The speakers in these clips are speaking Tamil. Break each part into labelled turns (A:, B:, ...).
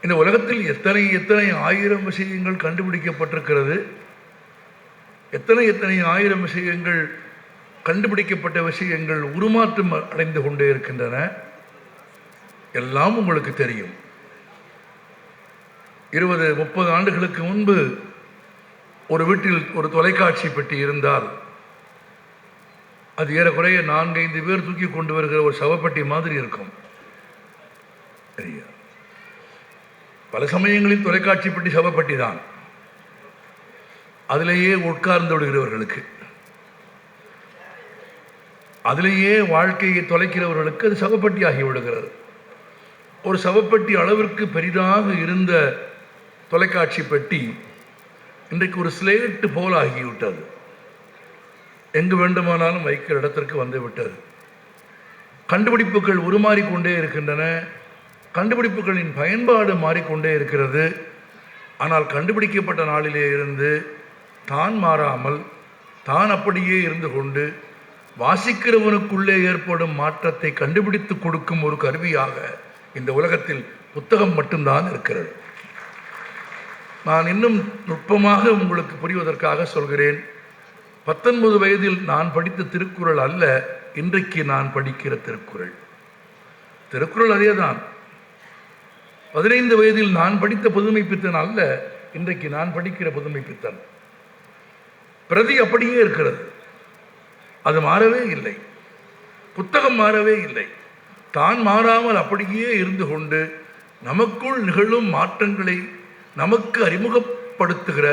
A: இந்த உலகத்தில் எத்தனை எத்தனை ஆயிரம் விஷயங்கள் கண்டுபிடிக்கப்பட்டிருக்கிறது. எத்தனை எத்தனை ஆயிரம் விஷயங்கள், கண்டுபிடிக்கப்பட்ட விஷயங்கள் உருமாற்றம் அடைந்து கொண்டே இருக்கின்றன. எல்லாம் உங்களுக்கு தெரியும். 20-30 ஆண்டுகளுக்கு முன்பு ஒரு வீட்டில் ஒரு தொலைக்காட்சி பெட்டி இருந்தால் அது ஏறக்குறைய 4-5 பேர் தூக்கி கொண்டு வருகிற ஒரு சவப்பெட்டி மாதிரி இருக்கும். பல சமயங்களில் தொலைக்காட்சி பெட்டி சவப்பெட்டி தான். அதிலேயே உட்கார்ந்து விடுகிறவர்களுக்கு, அதிலேயே வாழ்க்கையை தொலைக்கிறவர்களுக்கு அது சவப்பெட்டி ஆகி விடுகிறது. ஒரு சவப்பெட்டி அளவிற்கு பெரிதாக இருந்த தொலைக்காட்சி பெட்டி இன்றைக்கு ஒரு ஸ்லேட்டு போல் ஆகிவிட்டது. எங்கு வேண்டுமானாலும் வைக்கிற இடத்திற்கு வந்து விட்டது. கண்டுபிடிப்புகள் உருமாறிக்கொண்டே இருக்கின்றன. கண்டுபிடிப்புகளின் பயன்பாடு மாறிக்கொண்டே இருக்கிறது. ஆனால் கண்டுபிடிக்கப்பட்ட நாளிலே இருந்து தான் மாறாமல் தான் அப்படியே இருந்து கொண்டு வாசிக்கிறவனுக்குள்ளே ஏற்படும் மாற்றத்தை கண்டுபிடித்து கொடுக்கும் ஒரு கருவியாக இந்த உலகத்தில் புத்தகம் மட்டும்தான் இருக்கிறது. நான் இன்னும் நுட்பமாக உங்களுக்கு புரிவதற்காக சொல்கிறேன். 19 வயதில் நான் படித்த திருக்குறள் அல்ல இன்றைக்கு நான் படிக்கிற திருக்குறள். திருக்குறள் அதேதான். 15 வயதில் நான் படித்த புதுமை பித்தன் அல்ல இன்றைக்கு நான் படிக்கிற புதுமை பித்தன். பிரதி அப்படியே இருக்கிறது. அது மாறவே இல்லை. புத்தகம் மாறவே இல்லை. தான் மாறாமல் அப்படியே இருந்து கொண்டு நமக்குள் நிகழும் மாற்றங்களை நமக்கு அறிமுகப்படுத்துகிற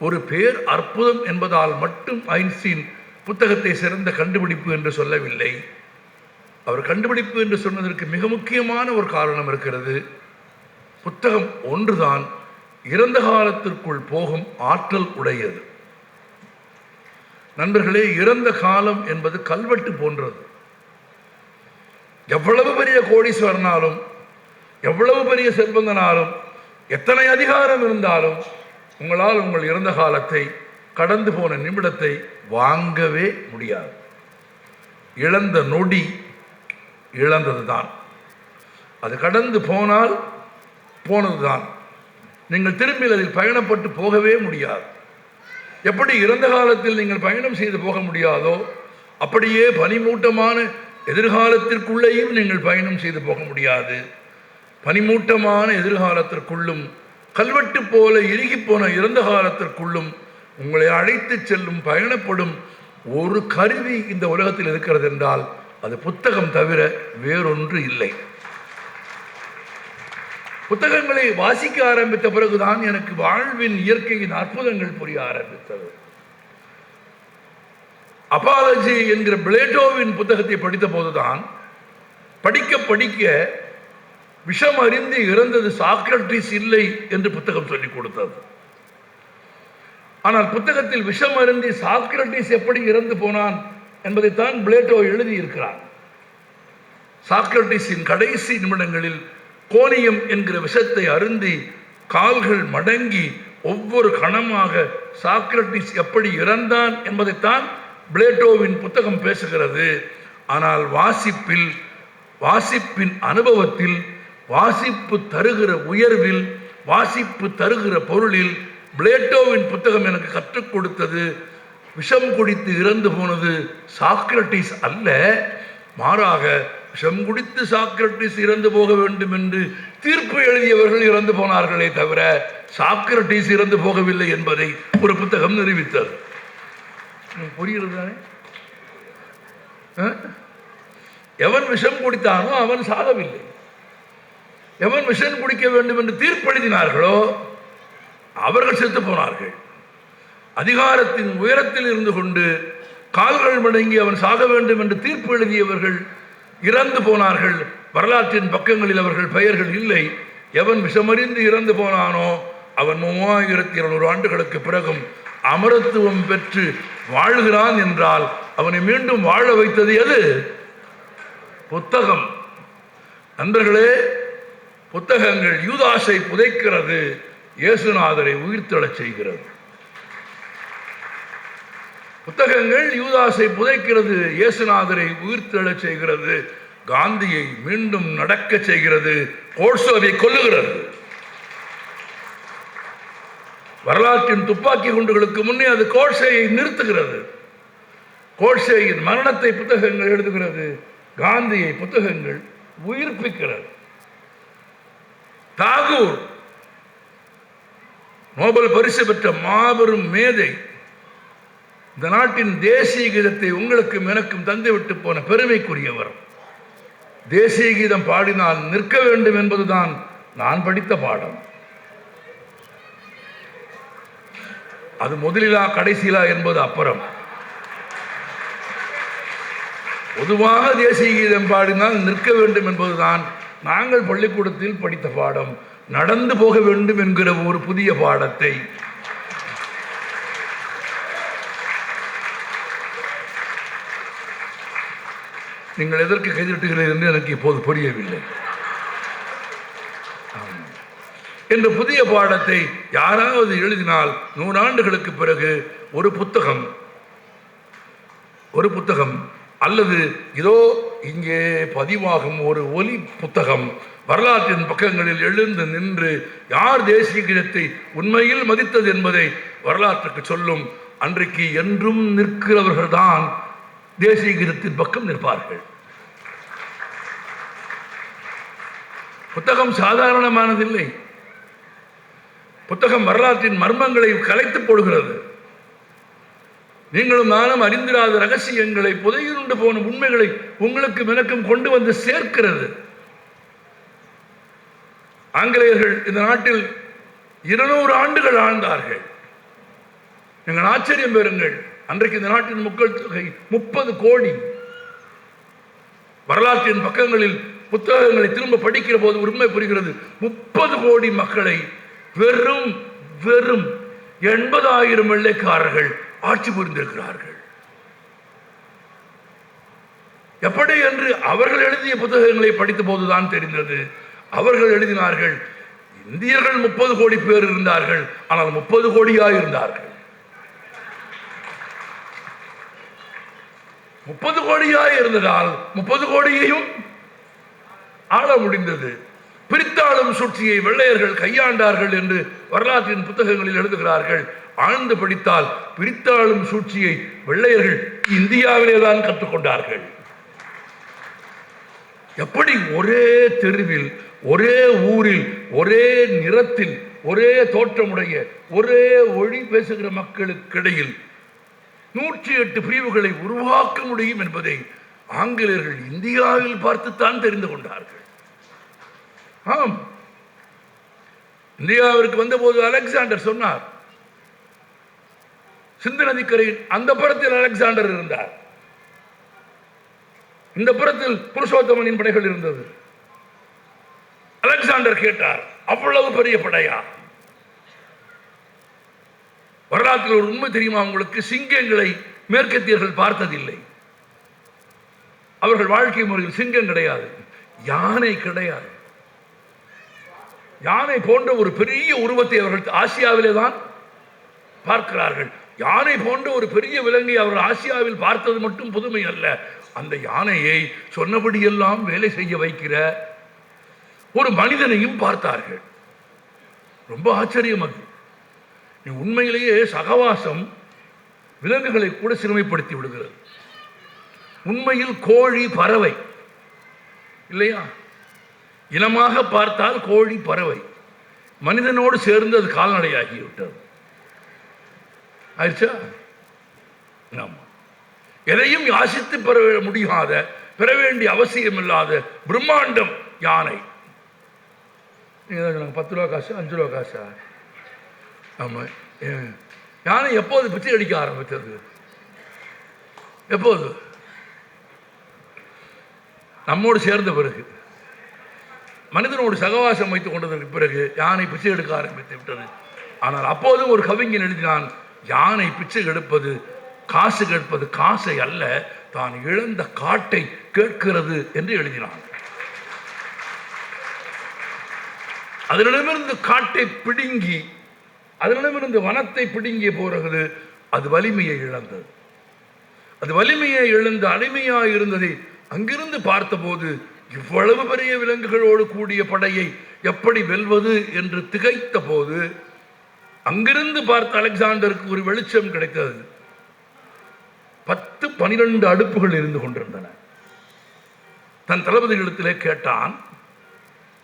A: ஒரு பேர் அற்புதம் என்பதால் மட்டும் ஐன்ஸ்டீன் புத்தகத்தை சிறந்த கண்டுபிடிப்பு என்று சொல்லவில்லை. அவர் கண்டுபிடிப்பு என்று சொன்னதற்கு மிக முக்கியமான ஒரு காரணம் இருக்கிறது. புத்தகம் ஒன்றுதான் இறந்த காலத்திற்குள் போகும் ஆற்றல் உடையது. நண்பர்களே, இறந்த காலம் என்பது கல்வெட்டு போன்றது. எவ்வளவு பெரிய கோடீஸ்வரனாலும், எவ்வளவு பெரிய செல்வந்தனாலும், எத்தனை அதிகாரம் இருந்தாலும் உங்களால் உங்கள் இறந்த காலத்தை, கடந்து போன நிமிடத்தை வாங்கவே முடியாது. இழந்த நொடி இழந்ததுதான். அது கடந்து போனால் போனதுதான். நீங்கள் திரும்பி அதில் பயணப்பட்டு போகவே முடியாது. எப்படி இறந்த காலத்தில் நீங்கள் பயணம் செய்து போக முடியாதோ அப்படியே பனிமூட்டமான எதிர்காலத்திற்குள்ளேயும் நீங்கள் பயணம் செய்து போக முடியாது. பனிமூட்டமான எதிர்காலத்திற்குள்ளும் கல்வெட்டு போல இறுகி போன இறந்த காலத்திற்குள்ளும் உங்களை அழைத்து செல்லும் பயணப்படும் ஒரு கருவி இந்த உலகத்தில் இருக்கிறது என்றால் அது புத்தகம் தவிர வேறொன்று இல்லை. புத்தகங்களை வாசிக்க ஆரம்பித்த பிறகுதான் எனக்கு வாழ்வின் இயற்கையின் அற்புதங்கள் புரிய ஆரம்பித்தது. அபாலஜி என்கிற பிளேட்டோவின் புத்தகத்தை படித்த போதுதான் படிக்க படிக்க விஷம் அறிந்து இறந்தது சாக்ரட்டிஸ் இல்லை என்று புத்தகம் சொல்லிக் கொடுத்தது. ஆனால் புத்தகத்தில் விஷம் அருந்தி சாக்ரட்டிஸ் எப்படி இறந்து போனான் என்பதைத்தான் பிளேட்டோ எழுதியிருக்கிறார். சாக்ரட்டிஸின் கடைசி நிமிடங்களில் கோனியம் என்கிற விஷத்தை அருந்தி கால்கள் மடங்கி ஒவ்வொரு கணமாக சாக்ரட்டிஸ் எப்படி இறந்தான் என்பதைத்தான் பிளேட்டோவின் புத்தகம் பேசுகிறது. ஆனால் வாசிப்பின் அனுபவத்தில், வாசிப்பு தருகிற உயர்வில், வாசிப்பு தருகிற பொருளில் பிளேட்டோவின் புத்தகம் எனக்கு கற்றுக் கொடுத்தது விஷம் குடித்து இறந்து போனது சாக்ரட்டிஸ் அல்ல, மாறாக விஷம் குடித்து சாக்ரட்டிஸ் இறந்து போக வேண்டும் என்று தீர்ப்பு எழுதியவர்கள் இறந்து போனார்களே தவிர சாக்ரட்டிஸ் இறந்து போகவில்லை என்பதை ஒரு புத்தகம் நிரூபித்தது. புரிகிறது தானே? எவன் விஷம் குடித்தானோ அவன் சாகவில்லை. எவன் விஷம் குடிக்க வேண்டும் என்று தீர்ப்பு எழுதினார்களோ அவர்கள் செத்து போனார்கள். அதிகாரத்தின் உயரத்தில் இருந்து கொண்டு கால்கள் மடங்கி அவன் சாக வேண்டும் என்று தீர்ப்பு எழுதியவர்கள் இறந்து போனார்கள். வரலாற்றின் பக்கங்களில் அவர்கள் பெயர்கள் இல்லை. எவன் விஷமறிந்து இறந்து போனானோ அவன் 3200 ஆண்டுகளுக்கு பிறகும் அமரத்துவம் பெற்று வாழ்கிறான் என்றால் அவனை மீண்டும் வாழ வைத்தது எது? புத்தகம். நண்பர்களே, புத்தகங்கள் யூதாசை புதைக்கிறது, இயேசுநாதரை உயிர்த்தெழச் செய்கிறது. புத்தகங்கள் யூதாசை புதைக்கிறது, இயேசுநாதரை உயிர்த்தெழச் செய்கிறது, காந்தியை மீண்டும் நடக்க செய்கிறது, கோட்சேவை கொல்லுகிறது. வரலாற்றின் துப்பாக்கி குண்டுகளுக்கு முன்னே அது கோட்சேயை நிறுத்துகிறது. கோட்சேயின் மரணத்தை புத்தகங்கள் எழுதுகிறது, காந்தியை புத்தகங்கள் உயிர்ப்பிக்கிறது. தாகூர் நோபல் பரிசு பெற்ற மாபெரும் மேதை, இந்த நாட்டின் தேசிய கீதத்தை உங்களுக்கும் எனக்கும் தந்துவிட்டு போன பெருமைக்குரியவர். தேசிய கீதம் பாடினால் நிற்க வேண்டும் என்பதுதான் நான் படித்த பாடம். அது முதலிலா கடைசியிலா என்பது அப்புறம். பொதுவாக தேசிய கீதம் பாடினால் நிற்க வேண்டும் என்பதுதான் நாங்கள் பள்ளிக்கூடத்தில் படித்த பாடம். நடந்து போக வேண்டும் என்கிற ஒரு புதிய பாடத்தை நீங்கள் எதற்கு கைதட்டுகிறீர்கள் என்று எனக்கு இப்போது புரியவில்லை. என்ற புதிய பாடத்தை யாராவது எழுதினால் 100 ஆண்டுகளுக்கு பிறகு ஒரு புத்தகம் அல்லது இதோ இங்கே பதிவாகும் ஒரு ஒலி புத்தகம் வரலாற்றின் பக்கங்களில் எழுந்து நின்று யார் தேசிய கீதத்தை உண்மையில் மதித்தது என்பதை வரலாற்றுக்கு சொல்லும். அன்றைக்கு என்றும் நிற்கிறவர்கள்தான் தேசிய கீதத்தின் பக்கம் நிற்பார்கள். புத்தகம் சாதாரணமானதில்லை. புத்தகம் வரலாற்றின் மர்மங்களை கலைத்து போடுகிறது. நீங்களும் நானும் அறிந்திராத ரகசியங்களை, புதையுண்டு போன உண்மைகளை உங்களுக்கு எனக்கும் கொண்டு வந்து சேர்க்கிறது. ஆங்கிலேயர்கள் இந்த நாட்டில் 200 ஆண்டுகள் ஆழ்ந்தார்கள். நீங்கள் ஆச்சரியம் பெறுங்கள். அன்றைக்கு இந்த நாட்டின் மக்கள் தொகை 30 கோடி. வரலாற்றின் பக்கங்களில் புத்தகங்களை திரும்ப படிக்கிற போது உண்மை புரிகிறது. 30 கோடி மக்களை வெறும் 80,000 வெள்ளைக்காரர்கள் ஆட்சி புரிந்திருக்கிறார்கள். எப்படி என்று அவர்கள் எழுதிய புத்தகங்களை படித்த போதுதான் தெரிந்தது. அவர்கள் எழுதினார்கள், இந்தியர்கள் 30 கோடி பேர் இருந்தார்கள், ஆனால் 30 கோடியாக இருந்தார்கள். 30 கோடியாக இருந்ததால் 30 கோடியையும் ஆள முடிந்தது. பிரித்தாளும் சூழ்ச்சியை வெள்ளையர்கள் கையாண்டார்கள் என்று வரலாற்றின் புத்தகங்களில் எழுதுகிறார்கள். ஆழ்ந்து படித்தால் பிரித்தாளும் சூழ்ச்சியை வெள்ளையர்கள் இந்தியாவிலே தான் கற்றுக்கொண்டார்கள். எப்படி ஒரே தெருவில், ஒரே ஊரில், ஒரே நிறத்தில், ஒரே தோற்றமுடைய, ஒரே மொழி பேசுகிற மக்களுக்கிடையில் 108 பிரிவுகளை உருவாக்க முடியும் என்பதை ஆங்கிலேயர்கள் இந்தியாவில் பார்த்துத்தான் தெரிந்து கொண்டார்கள். ஆம், இந்தியாவிற்கு வந்தபோது அலெக்சாண்டர் சொன்னார், சிந்து நதிக்கரையில் அந்த புறத்தில் அலெக்சாண்டர் இருந்தார், இந்த புறத்தில் புருஷோத்தமனின் படைகள் இருந்தது. அலெக்சாண்டர் கேட்டார், அவ்வளவு பெரிய படையா? வரலாற்றில் ஒரு உண்மை தெரியுமா உங்களுக்கு? சிங்கங்களை மேற்கத்தியர்கள் பார்த்ததில்லை. அவர்கள் வாழ்க்கை முறையில் சிங்கம் கிடையாது, யானை கிடையாது. யானை போன்ற ஒரு பெரிய உருவத்தை அவர்கள் ஆசியாவிலே தான் பார்க்கிறார்கள். யானை போன்ற ஒரு பெரிய விலங்கை அவர்கள் ஆசியாவில் பார்த்தது மட்டும் புதுமை அல்ல, அந்த யானையை சொன்னபடியெல்லாம் வேலை செய்ய வைக்கிற ஒரு மனிதனையும் பார்த்தார்கள். ரொம்ப ஆச்சரியம் அது. உண்மையிலேயே சகவாசம் விலங்குகளை கூட சிறுமைப்படுத்தி விடுகிறது. உண்மையில் கோழி பறவை இல்லையா? இனமாக பார்த்தால் கோழி பறவை, மனிதனோடு சேர்ந்து அது கால்நடையாகிவிட்டது. ஆயிடுச்சா? எதையும் யாசித்து பெற முடியாத, பெற வேண்டிய அவசியம் இல்லாத பிரம்மாண்டம் யானை. 10 ரூபா காசு, 5 ரூபா காசா? ஆமாம். யானை எப்போது பிச்சை அடிக்க ஆரம்பித்தது? எப்போது? நம்மோடு சேர்ந்த பிறகு, மனிதனோடு சகவாசம் வைத்துக் கொண்டதற்கு பிறகு யானை பிச்சை எடுக்க ஆரம்பித்து விட்டது. ஆனால் அப்போதும் ஒரு கவிஞன் எழுதினான், யானை பிச்சை எடுப்பது, காசு கேட்பது காசை அல்ல, தான் இழந்த காட்டை கேட்கிறது என்று எழுதினான். அதனிடமிருந்து காட்டை பிடுங்கி, அதனிடமிருந்து வனத்தை பிடுங்கிய போகிறது, அது வலிமையை இழந்தது. அது வலிமையை இழந்து அடிமையாக இருந்ததை அங்கிருந்து பார்த்தபோது இவ்வளவு பெரிய விலங்குகளோடு கூடிய படையை எப்படி வெல்வது என்று திகைத்த போது அங்கிருந்து பார்த்த அலெக்சாண்டருக்கு ஒரு வெளிச்சம் கிடைத்தது. 10-12 அடுப்புகள் இருந்து கொண்டிருந்தன. தன் தளபதிகளிடத்திலே கேட்டான்.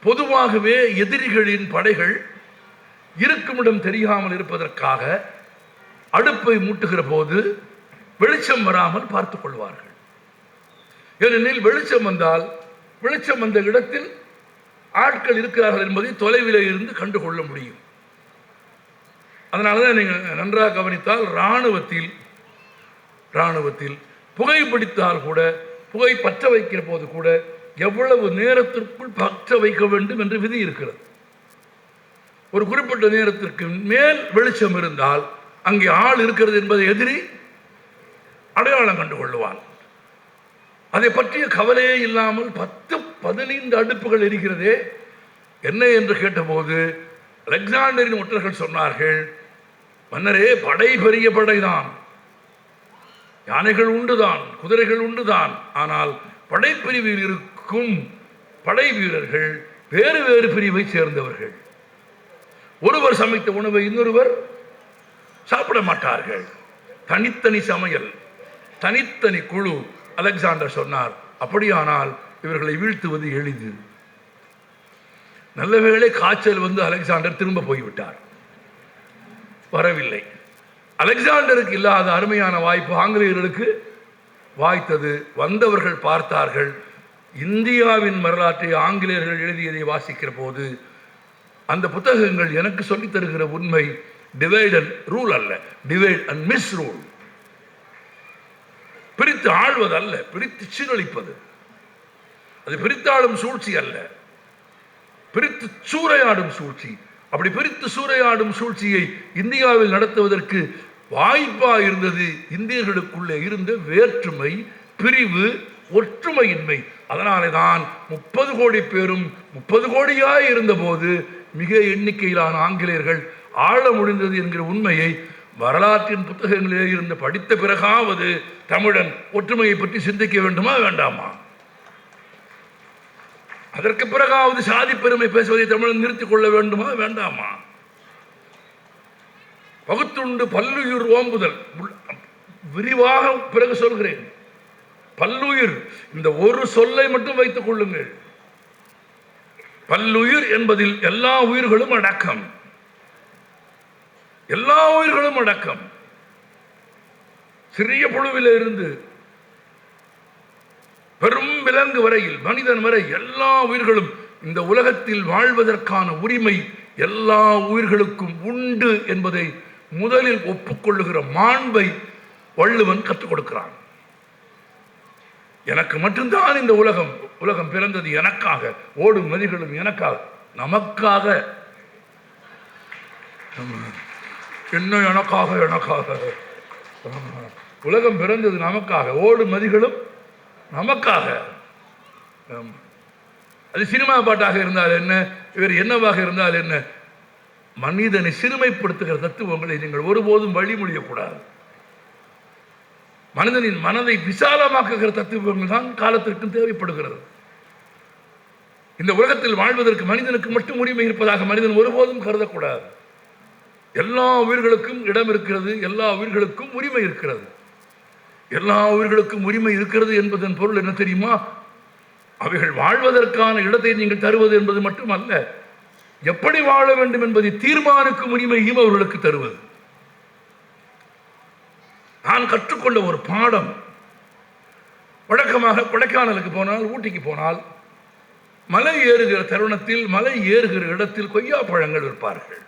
A: பொதுவாகவே எதிரிகளின் படைகள் இருக்குமிடம் தெரியாமல் இருப்பதற்காக அடுப்பை மூட்டுகிற போது வெளிச்சம் வராமல் பார்த்துக் கொள்வார்கள். ஏனெனில் வெளிச்சம் வந்தால் வெளிச்சம் வந்த இடத்தில் ஆட்கள் இருக்கிறார்கள் என்பதை தொலைவிலே இருந்து கண்டுகொள்ள முடியும். அதனாலதான் நீங்கள் நன்றாக கவனித்தால் இராணுவத்தில் புகைப்பிடித்தால் கூட, புகை பற்ற வைக்கிற போது கூட எவ்வளவு நேரத்திற்குள் பற்ற வைக்க வேண்டும் என்று விதி இருக்கிறது. ஒரு குறிப்பிட்ட நேரத்திற்கு மேல் வெளிச்சம் இருந்தால் அங்கே ஆள் இருக்கிறது என்பதை எதிரி அடையாளம் கண்டு கொள்ளுவான். அதை பற்றிய கவலையே இல்லாமல் 10-15 அடுப்புகள் இருக்கிறதே என்ன என்று கேட்டபோது அலெக்சாண்டரின் ஒற்றர்கள் சொன்னார்கள், மன்னரே, படை பெரிய படைதான், யானைகள் உண்டுதான், குதிரைகள் உண்டுதான். ஆனால் படைப்பிரிவில் இருக்கும் படை வீரர்கள் வேறு வேறு பிரிவை சேர்ந்தவர்கள். ஒருவர் சமைத்த உணவை இன்னொருவர் சாப்பிட மாட்டார்கள். தனித்தனி சமையல், தனித்தனி குழு. அலெக்சாண்டர் சொன்னார், அப்படியானால் இவர்களை வீழ்த்துவது எளிது. நல்லவேளை காய்ச்சல் வந்து அலெக்சாண்டர் திரும்ப போய்விட்டார், வரவில்லை. அலெக்சாண்டருக்கு இல்லாத அருமையான வாய்ப்பு ஆங்கிலேயர்களுக்கு வாய்த்தது. வந்தவர்கள் பார்த்தார்கள். இந்தியாவின் வரலாற்றை ஆங்கிலேயர்கள் எழுதியதை வாசிக்கிற போது அந்த புத்தகங்கள் எனக்கு சொல்லித் தருகிற உண்மை டிவைட் அண்ட் ரூல் அல்ல, டிவைட் அண்ட் மிஸ் ரூல். பிரித்து ஆள்வது அல்ல, பிரித்து சீரழிப்பது. அது பிரித்தாளும் சூழ்ச்சி அல்ல, பிரித்து சூறையாடும் சூழ்ச்சி. அப்படி பிரித்து சூறையாடும் சூழ்ச்சியை இந்தியாவில் நடத்துவதற்கு வாய்ப்பா இருந்தது இந்தியர்களுக்குள்ளே இருந்த வேற்றுமை, பிரிவு, ஒற்றுமையின்மை. அதனாலே தான் 30 கோடி பேரும் 30 கோடியாய் இருந்த போது மிக எண்ணிக்கையிலான ஆங்கிலேயர்கள் ஆள முடிந்தது என்கிற உண்மையை வரலாற்றின் புத்தகங்களிலே இருந்து படித்த பிறகாவது தமிழன் ஒற்றுமையை பற்றி சிந்திக்க வேண்டுமா வேண்டாமா? அதற்கு பிறகாவது சாதி பெருமை பேசுவதை தமிழன் நிறுத்திக் கொள்ள வேண்டுமா வேண்டாமா? பகுத்துண்டு பல்லுயிர் ஓம்புதல், விரிவாக பிறகு சொல்கிறேன். பல்லுயிர், இந்த ஒரு சொல்லை மட்டும் வைத்துக் கொள்ளுங்கள். பல்லுயிர் என்பதில் எல்லா உயிர்களும் அடக்கம், எல்லா உயிர்களும் அடக்கம். சிறிய புழுவில இருந்து பெரும் விலங்கு வரையில், மனிதன் வரை எல்லா உயிர்களும் இந்த உலகத்தில் வாழ்வதற்கான உரிமை எல்லா உயிர்களுக்கும் உண்டு என்பதை முதலில் ஒப்புக்கொள்ளுகிற மாண்பை வள்ளுவன் கற்றுக் கொடுக்கிறான். எனக்கு மட்டும்தான் இந்த உலகம் பிறந்தது எனக்காக, ஓடும் நதிகளும் எனக்காக, நமக்காக. என்ன எனக்காக உலகம் பிறந்தது நமக்காக, ஓடும் நதிகளும் நமக்காக. அது சினிமா பாட்டாக இருந்தால் என்ன, இவர் என்னவாக இருந்தால் என்ன, மனிதனை சிறுமைப்படுத்துகிற தத்துவங்களை நீங்கள் ஒருபோதும் வழிமொழியக்கூடாது. மனிதனின் மனதை விசாலமாக்குகிற தத்துவங்கள் தான் காலத்திற்கும் தேவைப்படுகிறது. இந்த உலகத்தில் வாழ்வதற்கு மனிதனுக்கு மட்டும் உரிமை இருப்பதாக மனிதன் ஒருபோதும் கருதக்கூடாது. எல்லா உயிர்களுக்கும் இடம் இருக்கிறது, எல்லா உயிர்களுக்கும் உரிமை இருக்கிறது. எல்லா உயிர்களுக்கும் உரிமை இருக்கிறது என்பதன் பொருள் என்ன தெரியுமா? அவைகள் வாழ்வதற்கான இடத்தை நீங்கள் தருவது என்பது மட்டுமல்ல, எப்படி வாழ வேண்டும் என்பதை தீர்மானிக்கும் உரிமையும் அவர்களுக்கு தருவது. நான் கற்றுக்கொண்ட ஒரு பாடம், வழக்கமாக கொடைக்கானலுக்கு போனால், ஊட்டிக்கு போனால், மலை ஏறுகிற தருணத்தில், மலை ஏறுகிற இடத்தில் கொய்யா பழங்கள் விற்பார்கள்.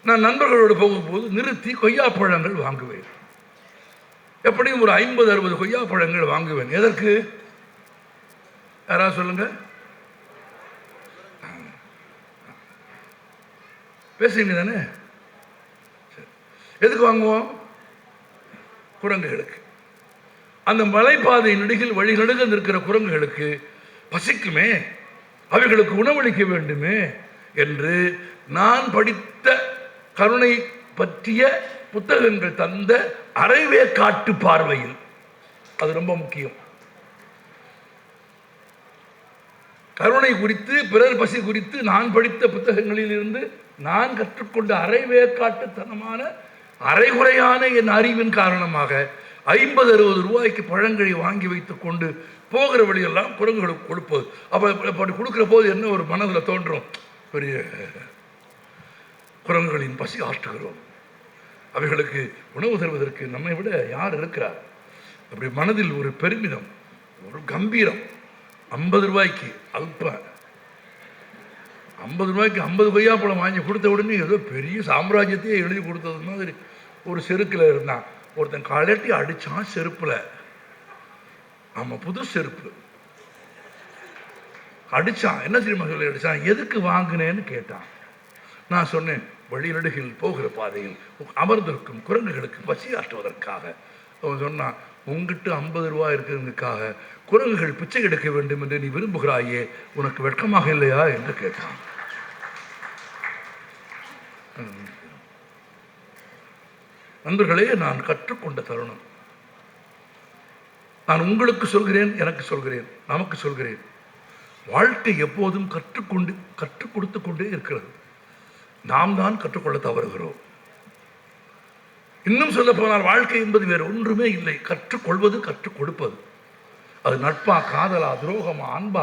A: நான் நண்பர்களோடு போகும்போது நிறுத்தி கொய்யா பழங்கள் வாங்குவேன். எப்படியும் ஒரு 50-60 கொய்யா பழங்கள் வாங்குவேன். எதற்கு? யாராவது சொல்லுங்க, பேசுங்க தானே. எதுக்கு வாங்குவோம்? குரங்குகளுக்கு. அந்த மலைப்பாதை நெடுகில் வழி நடுக நிற்கிற குரங்குகளுக்கு பசிக்குமே, அவைகளுக்கு உணவளிக்க வேண்டுமே என்று நான் படித்த கருணை பற்றிய புத்தகங்கள் தந்த அரைவே காட்டு பார்வையில் அது ரொம்ப முக்கியம். கருணை குறித்து, பிறர் பசி குறித்து நான் படித்த புத்தகங்களில் இருந்து நான் கற்றுக்கொண்ட அரைவேக்காட்டுத்தனமான அரைகுறையான என் அறிவின் காரணமாக 50-60 ரூபாய்க்கு பழங்களை வாங்கி வைத்துக் கொண்டு போகிற வழியெல்லாம் குரங்குகளுக்கு கொடுப்பது. அப்படி கொடுக்குற போது என்ன ஒரு மனதில் தோன்றும், பெரிய குரங்குகளின் பசி ஆற்றுகிறோம், அவைகளுக்கு உணவு தருவதற்கு நம்மை விட யார் இருக்கிறார்? அப்படி மனதில் ஒரு பெருமிதம், ஒரு கம்பீரம். 50 ரூபாய்க்கு அல்ப 50 ரூபாய்க்கு 50 கொய்யாப்பழம் வாங்கி கொடுத்த உடனே ஏதோ பெரிய சாம்ராஜ்யத்தையே எழுதி கொடுத்தது மாதிரி ஒரு செருக்கில் இருந்தான். ஒருத்தன் கலட்டி அடித்தான் செருப்பில். ஆமாம், புது செருப்பு அடித்தான். என்ன தெரியுமா சொல்லி அடித்தான்? எதுக்கு வாங்கினேன்னு கேட்டான். நான் சொன்னேன், வழிநடுகில் போகிற பாதையில் அமர்ந்திருக்கும் குரங்குகளுக்கு பசியாற்றுவதற்காக. அவன் சொன்னான், உங்ககிட்ட 50 ரூபா இருக்கிறதுக்காக குரங்குகள் பிச்சை எடுக்க வேண்டும் என்று நீ விரும்புகிறாயே, உனக்கு வெட்கமாக இல்லையா என்று கேட்டான். நண்பர்களே, நான் கற்றுக்கொண்ட தருணம். நான் உங்களுக்கு சொல்கிறேன், எனக்கு சொல்கிறேன், நமக்கு சொல்கிறேன். வாழ்க்கை எப்போதும் கற்றுக் கொடுத்து கொண்டே இருக்கிறது. நாம் தான் கற்றுக்கொள்ள தவறுகிறோம். இன்னும் சொல்ல போனால் வாழ்க்கை என்பது வேறு ஒன்றுமே இல்லை. கற்றுக்கொள்வது, கற்றுக் கொடுப்பது. அது நட்பா, காதலா, துரோகமா, அன்பா,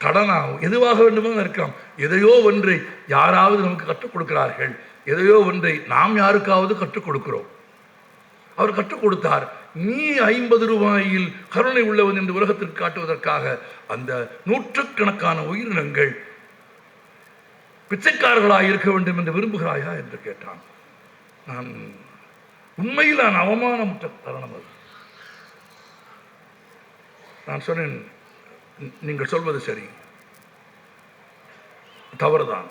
A: கடனா, எதுவாக வேண்டுமோ இருக்கலாம். எதையோ ஒன்றை யாராவது நமக்கு கற்றுக் கொடுக்கிறார்கள், எதையோ ஒன்றை நாம் யாருக்காவது கற்றுக் கொடுக்கிறோம். அவர் கற்றுக் கொடுத்தார். நீ 50 ரூபாயில் கருணை உள்ளவன் என்று உலகத்திற்கு காட்டுவதற்காக அந்த நூற்றுக்கணக்கான உயிரினங்கள் பிச்சைக்காரர்களாக இருக்க வேண்டும் என்று விரும்புகிறாயா என்று கேட்டான். உண்மையில் நான் அவமானமுற்ற தருணம் அது. நான் சொன்னேன், நீங்கள் சொல்வது சரி, தவறுதான்.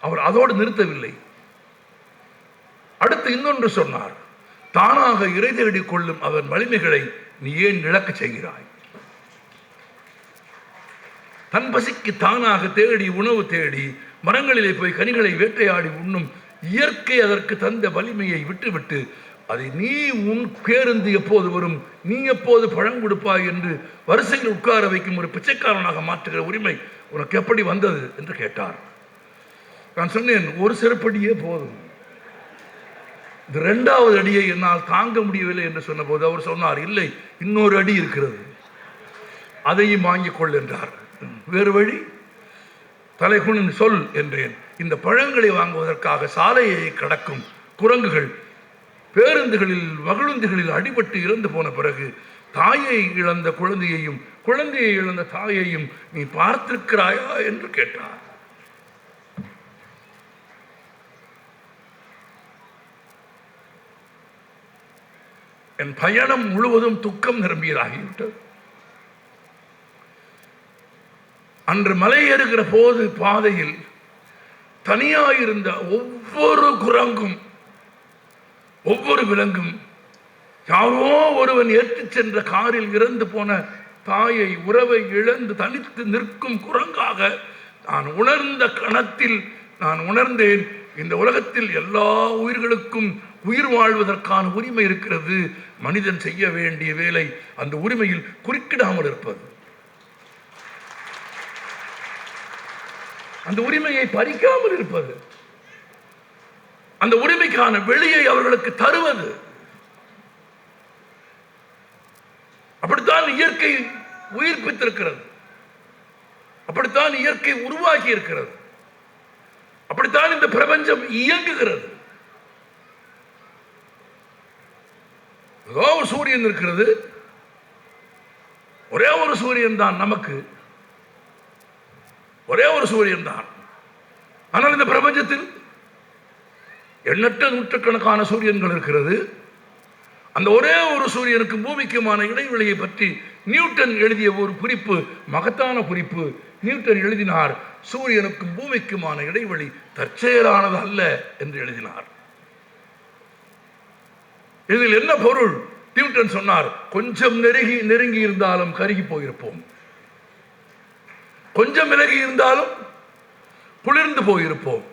A: அவர் அதோடு நிறுத்தவில்லை. அடுத்து இன்னொன்று சொன்னார். தானாக இறை தேடிக் கொள்ளும் அவன் வலிமைகளை நீ ஏன் இழக்க செய்கிறாய்? தன் பசிக்கு தானாக தேடி உணவு தேடி மரங்களிலே போய் கனிகளை வேட்டையாடி உண்ணும் இயற்கை அதற்கு தந்த வலிமையை விட்டுவிட்டு அதை நீ உன் பேருந்து எப்போது வரும், நீ எப்போது பழம் கொடுப்பாய் என்று வரிசையில் உட்கார வைக்கும் ஒரு பிச்சைக்காரனாக மாற்றுகிற உரிமை உனக்கு எப்படி வந்தது என்று கேட்டார். நான் சொன்னேன், ஒரு செருப்படியே போதும், இந்த 2வது அடியை என்னால் தாங்க முடியவில்லை என்று சொன்ன போது அவர் சொன்னார், இல்லை, இன்னொரு அடி இருக்கிறது, அதையும் வாங்கிக் கொள் என்றார். வேறு வழி? தலைகுனிந்து சொல் என்றேன். இந்த பழங்களை வாங்குவதற்காக சாலையை கடக்கும் குரங்குகள் பேருந்துகளில் மகிழுந்துகளில் அடிபட்டு இறந்து போன பிறகு தாயை இழந்த குழந்தையையும் குழந்தையை இழந்த தாயையும் நீ பார்த்திருக்கிறாயா என்று கேட்டார். என் பயணம் முழுவதும் துக்கம் நிரம்பியதாகிவிட்டது. அன்று மலை ஏறுகிற போது பாதையில் தனியாயிருந்த ஒவ்வொரு குரங்கும் ஒவ்வொரு விலங்கும் யாரோ ஒருவன் ஏற்றிச் சென்ற காரில் இறந்து போன தாயை உறவை இழந்து தனித்து நிற்கும் குரங்காக நான் உணர்ந்த கணத்தில் நான் உணர்ந்தேன், இந்த உலகத்தில் எல்லா உயிர்களுக்கும் உயிர் வாழ்வதற்கான உரிமை இருக்கிறது. மனிதன் செய்ய வேண்டிய வேலை அந்த உரிமையில் குறுக்கிடாமல் இருப்பது, அந்த உரிமையை பறிக்காமல் இருப்பது, அந்த உரிமைக்கான வெளியை அவர்களுக்கு தருவது. அப்படித்தான் இயற்கை உயிர்ப்பித்திருக்கிறது, அப்படித்தான் இயற்கை உருவாக்கி இருக்கிறது, அப்படித்தான் இந்த பிரபஞ்சம் இயங்குகிறது. ஏதோ ஒரு சூரியன் இருக்கிறது, ஒரே ஒரு சூரியன் தான் நமக்கு, ஒரே ஒரு சூரியன் தான். ஆனால் இந்த பிரபஞ்சத்தில் எண்ணற்ற நூற்றுக்கணக்கான சூரியன்கள் இருக்கிறது. அந்த ஒரே ஒரு சூரியனுக்கு பூமிக்குமான இடைவெளியை பற்றி நியூட்டன் எழுதிய ஒரு குறிப்பு, மகத்தான குறிப்பு. நியூட்டன் எழுதினார், சூரியனுக்கும் பூமிக்குமான இடைவெளி தற்செயலானது அல்ல என்று எழுதினார். இதில் என்ன பொருள்? நியூட்டன் சொன்னார், கொஞ்சம் நெருங்கி இருந்தாலும் கருகி போயிருப்போம், கொஞ்சம் விலகி இருந்தாலும் குளிர்ந்து போயிருப்போம்,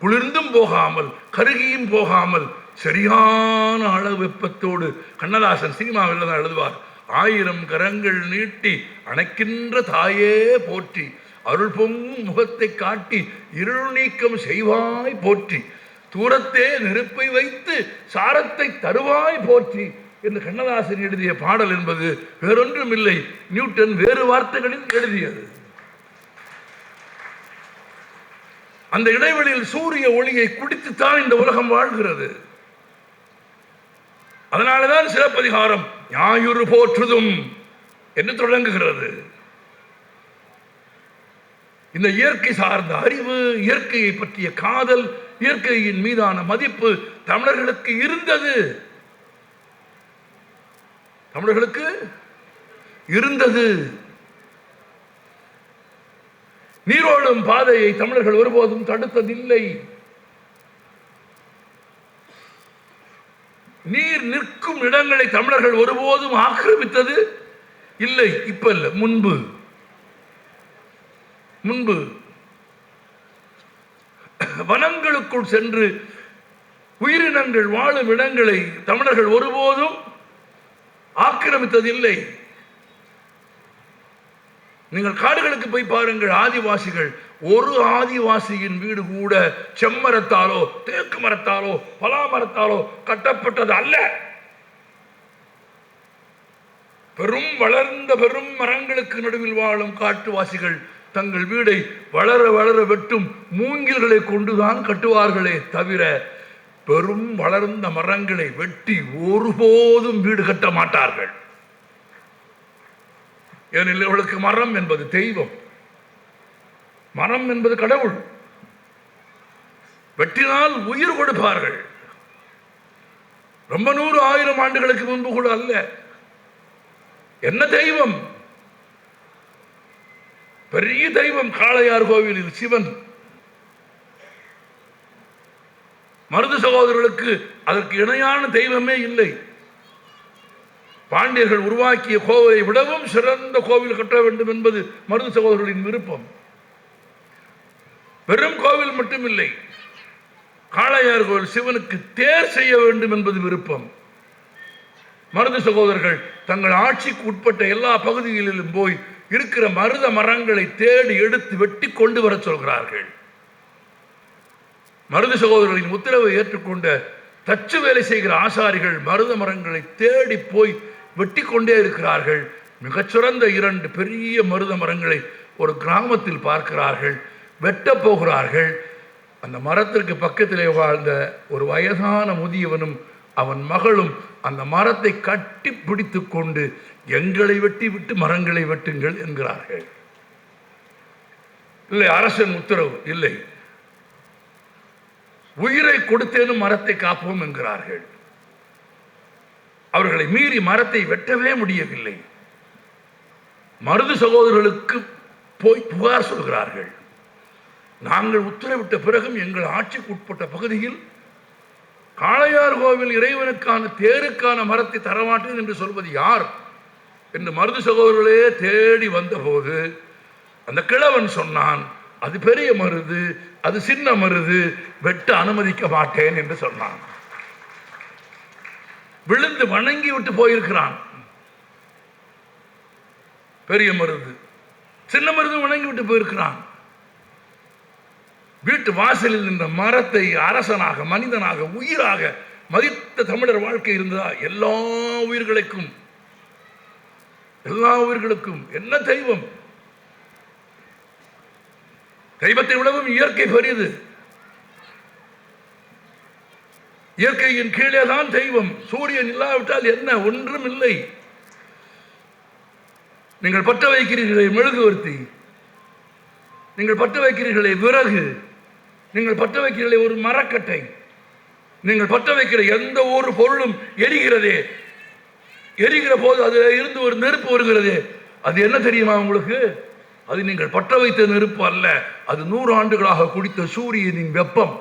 A: குளிர்ந்தும் போகாமல் கருகியும் போகாமல் சரியான அளவு வெப்பத்தோடு, கண்ணதாசன் சினிமாவில் தான் எழுதுவார், ஆயிரம் கரங்கள் நீட்டி அணைக்கின்ற தாயே போற்றி, அருள் பொங்கும் முகத்தை காட்டி இருள் நீக்கம் செய்வாய் போற்றி, தூரத்தே நெருப்பை வைத்து சாரத்தை தருவாய் போற்றி என்று கண்ணதாசன் எழுதிய பாடல் என்பது வேறொன்றும் இல்லை, நியூட்டன் வேறு வார்த்தைகளில் எழுதியது. அந்த இடைவெளியில் சூரிய ஒளியை குடித்துத்தான் இந்த உலகம் வாழ்கிறது. அதனாலதான் சிலப்பதிகாரம் ஞாயிறு போற்றுதும் என்று தொடங்குகிறது. இந்த இயற்கை சார்ந்த அறிவு, இயற்கையை பற்றிய காதல், இயற்கையின் மீதான மதிப்பு தமிழர்களுக்கு இருந்தது. தமிழர்களுக்கு இருந்தது. நீரோடும் பாதையை தமிழர்கள் ஒருபோதும் தடுத்ததில்லை. நீர் நிற்கும் இடங்களை தமிழர்கள் ஒருபோதும் ஆக்கிரமித்தது இல்லை. இப்ப இல்ல, முன்பு முன்பு வனங்களுக்குள் சென்று உயிரினங்கள் வாழும் இடங்களை தமிழர்கள் ஒருபோதும் ஆக்கிரமித்ததில்லை. நீங்கள் காடுகளுக்கு போய் பாருங்கள், ஆதிவாசிகள், ஒரு ஆதிவாசியின் வீடு கூட செம்மரத்தாலோ தேக்கு மரத்தாலோ பலா மரத்தாலோ கட்டப்பட்டது அல்ல. பெரும் வளர்ந்த பெரும் மரங்களுக்கு நடுவில் வாழும் காட்டுவாசிகள் தங்கள் வீடை வளர வளர வெட்டும் மூங்கில்களை கொண்டுதான் கட்டுவார்களே தவிர பெரும் வளர்ந்த மரங்களை வெட்டி ஒருபோதும் வீடு கட்ட மாட்டார்கள். ஏனெனில் இவளுக்கு மரம் என்பது தெய்வம், மரம் என்பது கடவுள். வெட்டினால் உயிர் கொடுப்பார்கள். ரொம்ப 100,000 ஆண்டுகளுக்கு முன்பு கூட அல்ல. என்ன தெய்வம்? பெரிய தெய்வம் காளையார் கோவிலில் சிவன். மருது சகோதரர்களுக்கு அதற்கு இணையான தெய்வமே இல்லை. பாண்டியர்கள் உருவாக்கிய கோவிலை விடவும் சிறந்த கோவில் கட்ட வேண்டும் என்பது மருது சகோதரர்களின் விருப்பம். வெறும் கோவில் மட்டுமில்லை, காளையார் கோவில் சிவனுக்கு தேர் செய்ய வேண்டும் என்பது விருப்பம். மருது சகோதரர்கள் தங்கள் ஆட்சிக்கு உட்பட்ட எல்லா பகுதிகளிலும் போய் இருக்கிற மருத மரங்களை தேடி எடுத்து வெட்டி கொண்டு வர சொல்கிறார்கள். மருது சகோதரர்களின் உத்தரவை ஏற்றுக்கொண்ட தச்சு வேலை செய்கிற ஆசாரிகள் மருத மரங்களை தேடி போய் வெட்டி கொண்டே இருக்கிறார்கள். மிகச்சிறந்த 2 பெரிய மருத மரங்களை ஒரு கிராமத்தில் பார்க்கிறார்கள், வெட்ட போகிறார்கள். அந்த மரத்திற்கு பக்கத்திலே வாழ்ந்த ஒரு வயதான முதியவனும் அவன் மகளும் அந்த மரத்தை கட்டி பிடித்து கொண்டு எங்களை வெட்டி விட்டு மரங்களை வெட்டுங்கள் என்கிறார்கள். இல்லை, அரசன் உத்தரவு இல்லை, உயிரை கொடுத்தேனும் மரத்தை காப்போம் என்கிறார்கள். அவர்களை மீறி மரத்தை வெட்டவே முடியவில்லை. மருது சகோதரர்களுக்கு போய் புகார் சொல்கிறார்கள். நாங்கள் உத்தரவிட்ட பிறகும் எங்கள் ஆட்சிக்கு உட்பட்ட பகுதியில் காளையார் கோவில் இறைவனுக்கான தேருக்கான மரத்தை தரமாட்டேன் என்று சொல்வது யார் என்று மருது சகோதரர்களே தேடி வந்தபோது அந்த கிழவன் சொன்னான், அது பெரிய மருது, அது சின்ன மருது, வெட்ட அனுமதிக்க மாட்டேன் என்று சொன்னான். விழுந்து வணங்கி விட்டு போயிருக்கிறான். பெரிய மருது, சின்ன மருது வணங்கி விட்டு போயிருக்கிறான். வீட்டு வாசலில் நின்ற மரத்தை அரசனாக, மனிதனாக, உயிராக மதித்த தமிழர் வாழ்க்கை இருந்ததா? எல்லா உயிர்களுக்கும் என்ன தெய்வம்? தெய்வத்தை விடவும் இயற்கை பெரியது. இயற்கையின் கீழே தான் தெய்வம். சூரியன் இல்லாவிட்டால் என்ன? ஒன்றும் இல்லை. நீங்கள் பற்ற வைக்கிறீர்களே மெழுகுவர்த்தி, நீங்கள் பற்ற வைக்கிறீர்களே விறகு, நீங்கள் பற்ற வைக்கிறீர்களே ஒரு மரக்கட்டை, நீங்கள் பற்ற வைக்கிற எந்த ஒரு பொருளும் எரிகிறதே, எரிகிற போது அதில் இருந்து ஒரு நெருப்பு வருகிறதே, அது என்ன தெரியுமா உங்களுக்கு? அது நீங்கள் பற்ற வைத்த நெருப்பு அல்ல, அது 100 ஆண்டுகளாக குடித்த சூரியனின் வெப்பம்.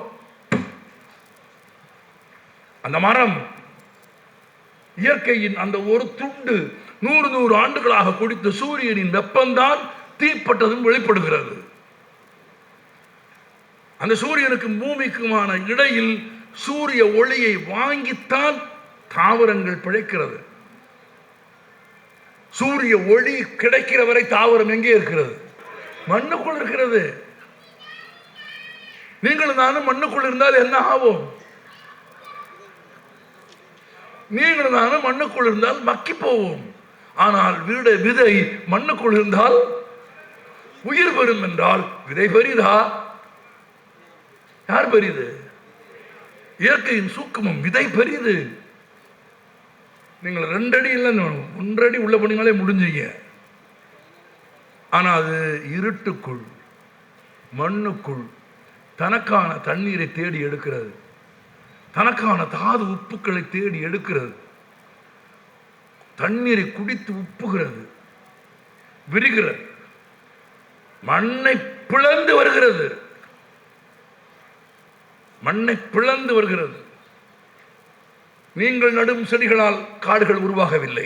A: அந்த மரம், இயற்கையின் அந்த ஒரு துண்டு 100 ஆண்டுகளாக குடித்த சூரியனின் வெப்பம்தான் தீப்பட்டதும் வெளிப்படுகிறது. அந்த சூரியனுக்கும் பூமிக்குமான இடையில் சூரிய ஒளியை வாங்கித்தான் தாவரங்கள் பிழைக்கிறது. சூரிய ஒளி கிடைக்கிற வரை தாவரம் எங்கே இருக்கிறது? மண்ணுக்குள் இருக்கிறது. நீங்களும் நானும் மண்ணுக்குள் இருந்தால் என்ன ஆகும்? நீங்களும் நானும் மண்ணுக்குள் இருந்தால் மக்கி போவோம். ஆனால் விதை மண்ணுக்குள் இருந்தால் உயிர் பெறும். என்றால் விதை பெரிதா? யார் பெரிது? இயற்கையின் சூக்குமம். விதை பெரிது. நீங்கள் 2 அடி இல்லை 1 அடி உள்ள போனீங்களே முடிஞ்சீங்க. ஆனால் அது இருட்டுக்குள் மண்ணுக்குள் தனக்கான தண்ணீரை தேடி எடுக்கிறது, தனக்கான தாது உப்புக்களை தேடி எடுக்கிறது, தண்ணீரை குடித்து உப்புகிறது, விரிகிறது, மண்ணை பிளந்து வருகிறது. மண்ணை பிளந்து வருகிறது. நீங்கள் நடும் செடிகளால் காடுகள் உருவாகவில்லை.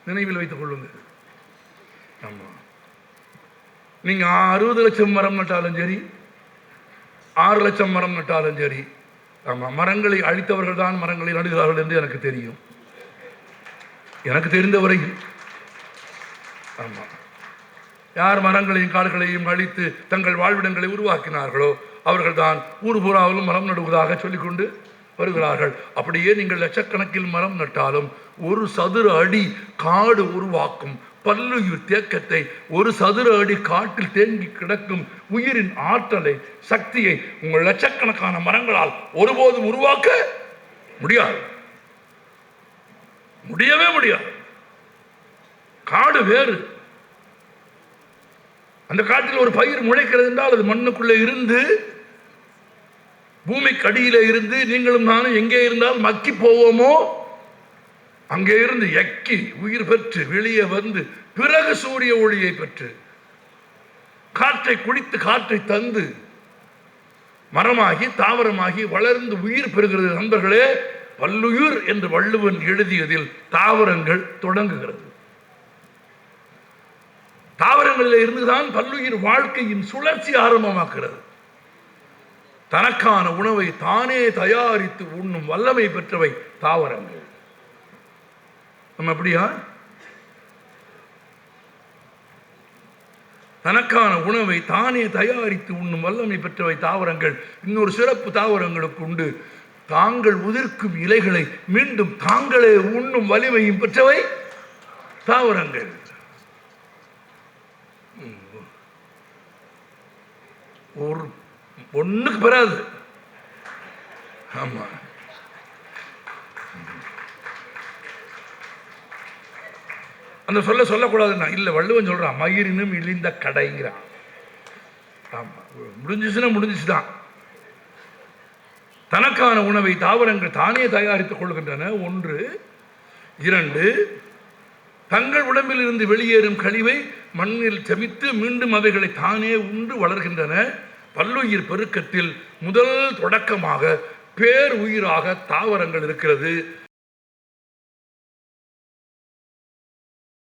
A: நினைவில் வைத்துக் கொள்ளுங்கள். ஆமா, நீங்க 60 லட்சம் மரம் நட்டாலும் சரி, 6 லட்சம் மரம் நட்டாலும் சரி, ஆமா, மரங்களை அழித்தவர்கள் தான் மரங்களை நடுகிறார்கள் என்று எனக்கு தெரியும். எனக்கு தெரிந்தவரை ஆமா, யார் மரங்களையும் காடுகளையும் அழித்து தங்கள் வாழ்விடங்களை உருவாக்கினார்களோ அவர்கள் தான் ஊர் பூராவிலும் மரம் நடுவதாக சொல்லிக்கொண்டு வருகிறார்கள். அப்படியே நீங்கள் லட்சக்கணக்கில் மரம் நட்டாலும் ஒரு சதுர அடி காடு உருவாக்கும் பல்லுயிர் தேக்கத்தை, ஒரு சதுர அடி காட்டில் தேங்கி கிடக்கும் உயிரின் ஆற்றலை, சக்தியை உங்கள் லட்சக்கணக்கான மரங்களால் ஒருபோதும் உருவாக்க முடியாது. முடியவே முடியாது. காடு வேறு. அந்த காட்டில் ஒரு பயிர் முளைக்கிறது என்றால் அது மண்ணுக்குள்ளே இருந்து, பூமிக்கு அடியிலே இருந்து நீங்களும் நானும் எங்கே இருந்தால் மக்கி போவோமோ அங்கே இருந்து எக்கி உயிர் பெற்று வெளியே வந்து பிறகு சூரிய ஒளியை பெற்று காற்றை குடித்து காற்றை தந்து மரமாகி தாவரமாகி வளர்ந்து உயிர் பெறுகிறது. நண்பர்களே, பல்லுயிர் என்று வள்ளுவன் எழுதியதில் தாவரங்கள் தொடங்குகிறது. தாவரங்களில் இருந்துதான் பல்லுயிர் வாழ்க்கையின் சுழற்சி ஆரம்பமாகிறது. தனக்கான உணவை தானே தயாரித்து உண்ணும் வல்லமை பெற்றவை தாவரங்கள். நம்ம அப்படியா? தனக்கான உணவை தானே தயாரித்து உண்ணும் வல்லமை பெற்றவை தாவரங்கள். இன்னொரு சிறப்பு தாவரங்களுக்கு உண்டு. தாங்கள் உதிர்க்கும் இலைகளை மீண்டும் தாங்களே உண்ணும் வலிமையும் பெற்றவை தாவரங்கள். ஒரு ஒண்ணுக்கு பெறாது. ஆமா, அந்த சொல்லக்கூடாதுன்னா இல்ல, வள்ளுவன் சொல்றான் மயிரினும் இழிந்த கடைங்கிறான். ஆமா, முடிஞ்சிச்சுன்னா முடிஞ்சிச்சுதான். தனக்கான உணவை தாவரங்கள் தானே தயாரித்துக் கொள்கின்றன. 1. 2, தங்கள் உடம்பில் இருந்து வெளியேறும் கழிவை மண்ணில் செமித்து மீண்டும் அவைகளை தானே உண்டு வளர்கின்றன. பல்லுயிர் பெருக்கத்தில் முதல் தொடக்கமாக பேர் உயிராக தாவரங்கள் இருக்கிறது.